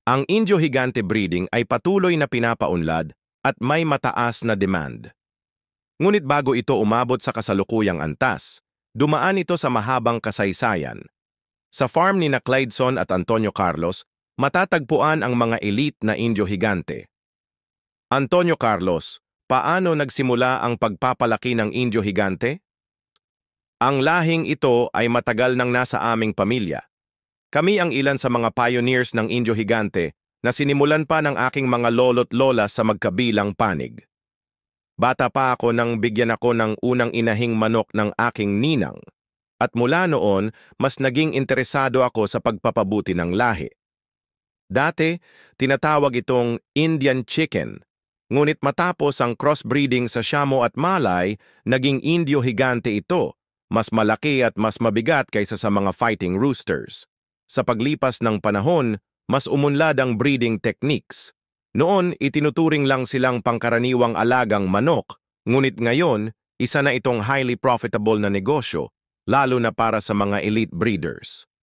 Ang Indio Gigante breeding ay patuloy na pinapaunlad at may mataas na demand. Ngunit bago ito umabot sa kasalukuyang antas, dumaan ito sa mahabang kasaysayan. Sa farm ni na Clydeson at Antonio Carlos, matatagpuan ang mga elite na Indio Gigante. Antonio Carlos, paano nagsimula ang pagpapalaki ng Indio Gigante? Ang lahing ito ay matagal nang nasa aming pamilya. Kami ang ilan sa mga pioneers ng Indio Gigante na sinimulan pa ng aking mga lolo't lola sa magkabilang panig. Bata pa ako nang bigyan ako ng unang inahing manok ng aking ninang. At mula noon, mas naging interesado ako sa pagpapabuti ng lahi. Dati, tinatawag itong Indian chicken. Ngunit matapos ang crossbreeding sa Siamo at Malay, naging Indio Gigante ito, mas malaki at mas mabigat kaysa sa mga fighting roosters. Sa paglipas ng panahon, mas umunlad ang breeding techniques. Noon, itinuturing lang silang pangkaraniwang alagang manok, ngunit ngayon, isa na itong highly profitable na negosyo, lalo na para sa mga elite breeders.